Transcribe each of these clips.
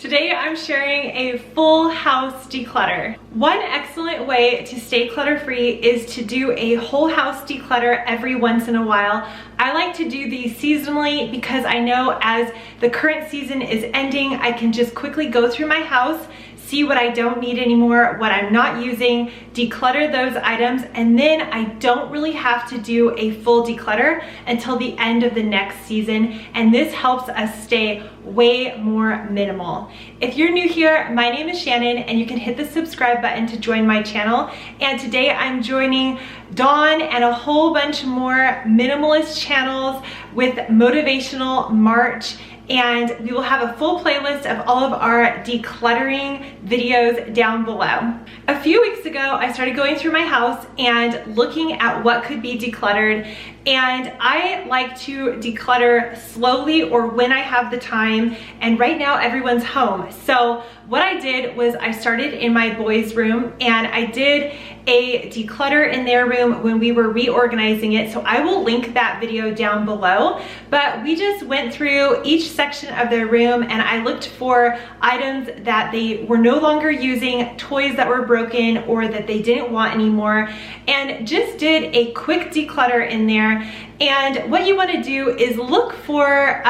Today I'm sharing a full house declutter. One excellent way to stay clutter-free is to do a whole house declutter every once in a while. I like to do these seasonally because I know as the current season is ending, I can just quickly go through my house, see what I don't need anymore, what I'm not using, declutter those items, and then I don't really have to do a full declutter until the end of the next season, and this helps us stay way more minimal. If you're new here, my name is Shannon, and you can hit the subscribe button to join my channel, and today I'm joining Dawn and a whole bunch more minimalist channels with motivational March, and we will have a full playlist of all of our decluttering videos down below. A few weeks ago, I started going through my house and looking at what could be decluttered, and I like to declutter slowly or when I have the time, and right now everyone's home. So what I did was I started in my boys' room and I did a declutter in their room when we were reorganizing it, so I will link that video down below. But we just went through each section of their room and I looked for items that they were no longer using, toys that were broken or that they didn't want anymore, and just did a quick declutter in there. And what you want to do is look for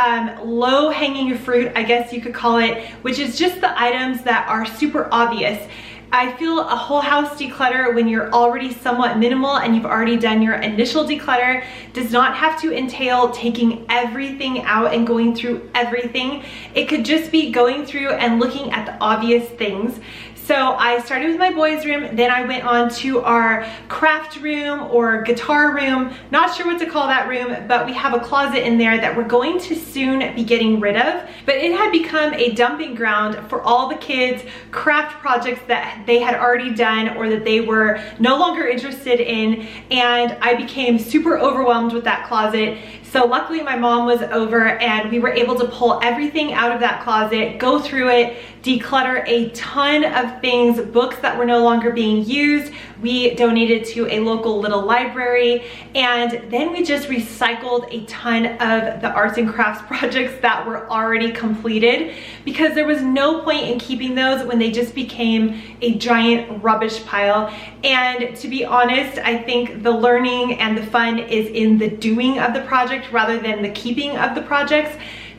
low-hanging fruit, I guess you could call it, which is just the items that are super obvious. I feel a whole house declutter when you're already somewhat minimal and you've already done your initial declutter does not have to entail taking everything out and going through everything. It could just be going through and looking at the obvious things. So I started with my boys' room, then I went on to our craft room or guitar room. Not sure what to call that room, but we have a closet in there that we're going to soon be getting rid of. But it had become a dumping ground for all the kids' craft projects that they had already done or that they were no longer interested in, and I became super overwhelmed with that closet. So luckily my mom was over and we were able to pull everything out of that closet, go through it, declutter a ton of things, books that were no longer being used. We donated to a local little library, and then we just recycled a ton of the arts and crafts projects that were already completed because there was no point in keeping those when they just became a giant rubbish pile. And to be honest, I think the learning and the fun is in the doing of the project rather than the keeping of the projects.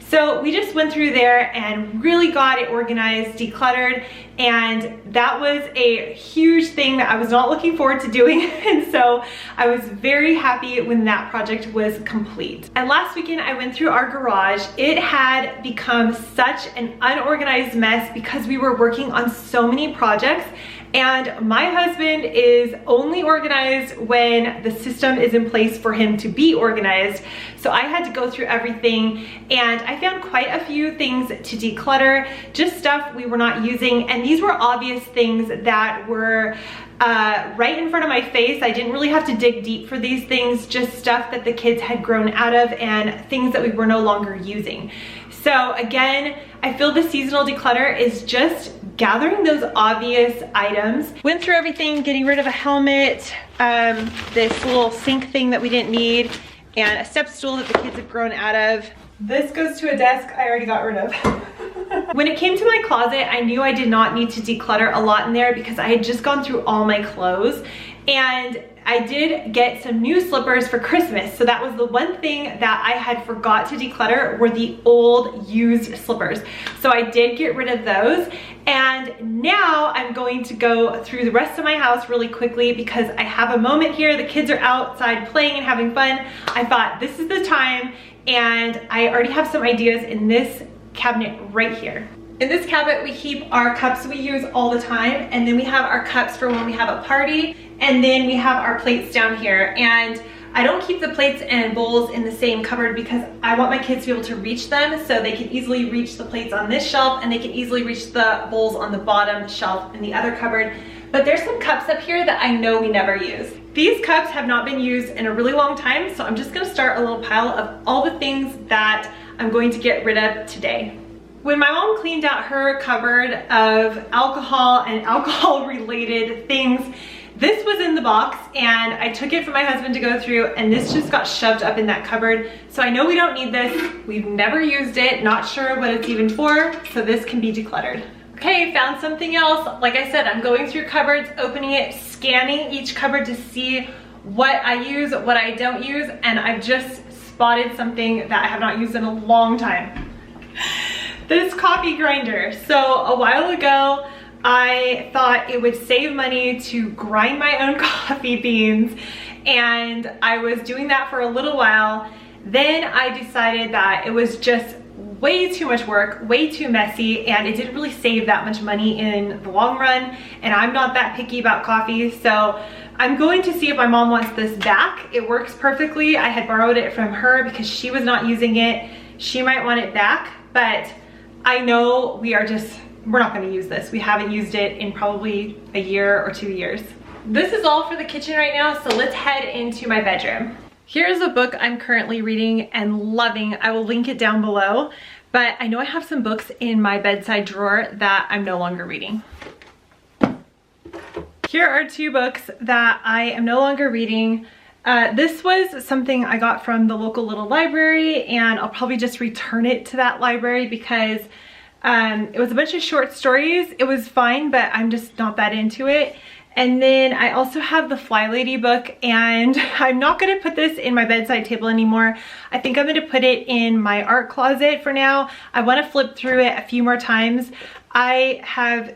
So we just went through there and really got it organized, decluttered, and that was a huge thing that I was not looking forward to doing, and so I was very happy when that project was complete. And last weekend I went through our garage. It had become such an unorganized mess because we were working on so many projects, and my husband is only organized when the system is in place for him to be organized. So I had to go through everything, and I found quite a few things to declutter, just stuff we were not using, and these were obvious things that were right in front of my face. I didn't really have to dig deep for these things, just stuff that the kids had grown out of and things that we were no longer using. So again, I feel the seasonal declutter is just gathering those obvious items. Went through everything, getting rid of a helmet, this little sink thing that we didn't need, and a step stool that the kids have grown out of. This goes to a desk I already got rid of. When it came to my closet, I knew I did not need to declutter a lot in there because I had just gone through all my clothes, and I did get some new slippers for Christmas. So that was the one thing that I had forgot to declutter were the old used slippers. So I did get rid of those. And now I'm going to go through the rest of my house really quickly because I have a moment here. The kids are outside playing and having fun. I thought this is the time, and I already have some ideas in this cabinet right here. In this cabinet, we keep our cups we use all the time, and then we have our cups for when we have a party, and then we have our plates down here. And I don't keep the plates and bowls in the same cupboard because I want my kids to be able to reach them, so they can easily reach the plates on this shelf and they can easily reach the bowls on the bottom shelf in the other cupboard. But there's some cups up here that I know we never use. These cups have not been used in a really long time, so I'm just gonna start a little pile of all the things that I'm going to get rid of today. When my mom cleaned out her cupboard of alcohol and alcohol related things, This was in the box and I took it for my husband to go through, and this just got shoved up in that cupboard. So I know we don't need this. We've never used it, not sure what it's even for, so this can be decluttered. Okay, found something else. Like I said, I'm going through cupboards, opening it, scanning each cupboard to see what I use, what I don't use, and I've just spotted something that I have not used in a long time. This coffee grinder. So a while ago, I thought it would save money to grind my own coffee beans, and I was doing that for a little while. Then I decided that it was just way too much work, way too messy, and it didn't really save that much money in the long run, and I'm not that picky about coffee, so I'm going to see if my mom wants this back. It works perfectly. I had borrowed it from her because she was not using it. She might want it back, but I know we're not gonna use this. We haven't used it in probably a year or 2 years. This is all for the kitchen right now, so let's head into my bedroom. Here's a book I'm currently reading and loving. I will link it down below, but I know I have some books in my bedside drawer that I'm no longer reading. Here are 2 books that I am no longer reading. This was something I got from the local little library, and I'll probably just return it to that library because it was a bunch of short stories. It was fine, but I'm just not that into it. And then I also have the Fly Lady book, and I'm not gonna put this in my bedside table anymore. I think I'm gonna put it in my art closet for now. I wanna flip through it a few more times. I have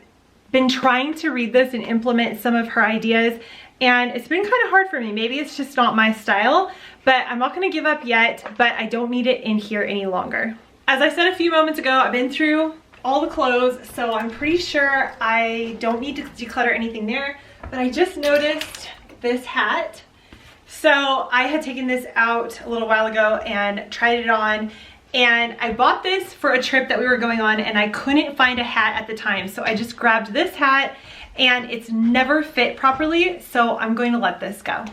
been trying to read this and implement some of her ideas, and it's been kind of hard for me. Maybe it's just not my style, but I'm not gonna give up yet, but I don't need it in here any longer. As I said a few moments ago, I've been through all the clothes, so I'm pretty sure I don't need to declutter anything there, but I just noticed this hat. So I had taken this out a little while ago and tried it on, and I bought this for a trip that we were going on, and I couldn't find a hat at the time. So I just grabbed this hat, and it's never fit properly, so I'm going to let this go.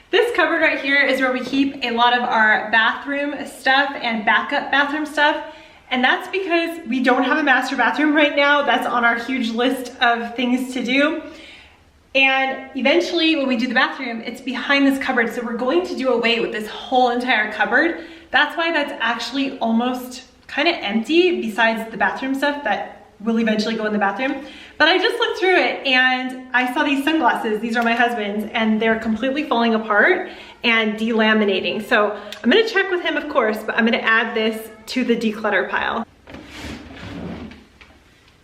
This cupboard right here is where we keep a lot of our bathroom stuff and backup bathroom stuff. And that's because we don't have a master bathroom right now. That's on our huge list of things to do. And eventually when we do the bathroom, it's behind this cupboard. So we're going to do away with this whole entire cupboard. That's why that's actually almost kind of empty, besides the bathroom stuff that will eventually go in the bathroom. But I just looked through it and I saw these sunglasses. These are my husband's, and they're completely falling apart and delaminating. So I'm gonna check with him, of course, but I'm gonna add this to the declutter pile.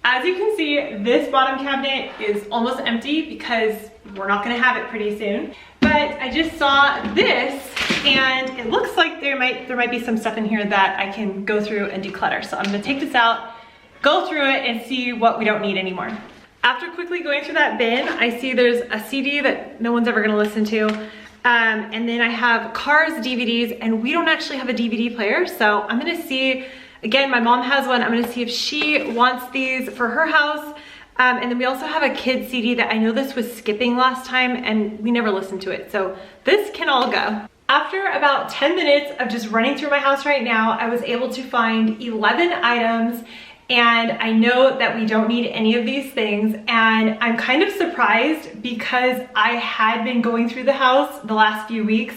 As you can see, this bottom cabinet is almost empty because we're not gonna have it pretty soon. But I just saw this, and it looks like there might be some stuff in here that I can go through and declutter. So I'm gonna take this out, go through it, and see what we don't need anymore. After quickly going through that bin, I see there's a CD that no one's ever gonna listen to. And then I have Cars DVDs, and we don't actually have a DVD player. So I'm gonna see, again, my mom has one. I'm gonna see if she wants these for her house. And then we also have a kid CD that I know this was skipping last time, and we never listened to it. So this can all go. After about 10 minutes of just running through my house right now, I was able to find 11 items, and I know that we don't need any of these things, and I'm kind of surprised because I had been going through the house the last few weeks,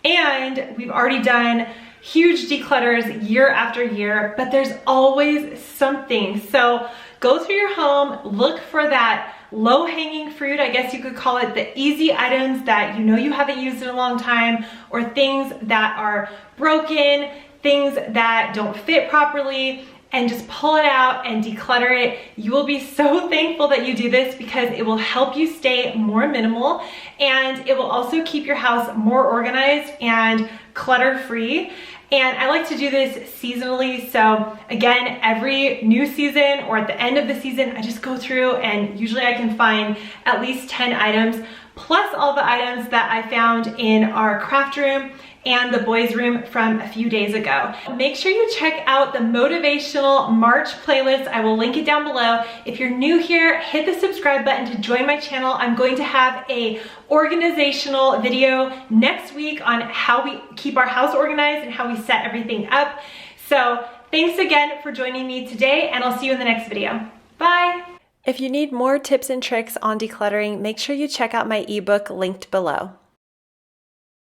and we've already done huge declutters year after year, but there's always something. So go through your home, look for that low-hanging fruit, I guess you could call it, the easy items that you know you haven't used in a long time, or things that are broken, things that don't fit properly, and just pull it out and declutter it. You will be so thankful that you do this because it will help you stay more minimal, and it will also keep your house more organized and clutter-free. And I like to do this seasonally. So again, every new season or at the end of the season, I just go through, and usually I can find at least 10 items, plus all the items that I found in our craft room and the boys' room from a few days ago. Make sure you check out the motivational March playlist. I will link it down below. If you're new here, hit the subscribe button to join my channel. I'm going to have a organizational video next week on how we keep our house organized and how we set everything up. So thanks again for joining me today, and I'll see you in the next video. Bye. If you need more tips and tricks on decluttering, make sure you check out my ebook linked below.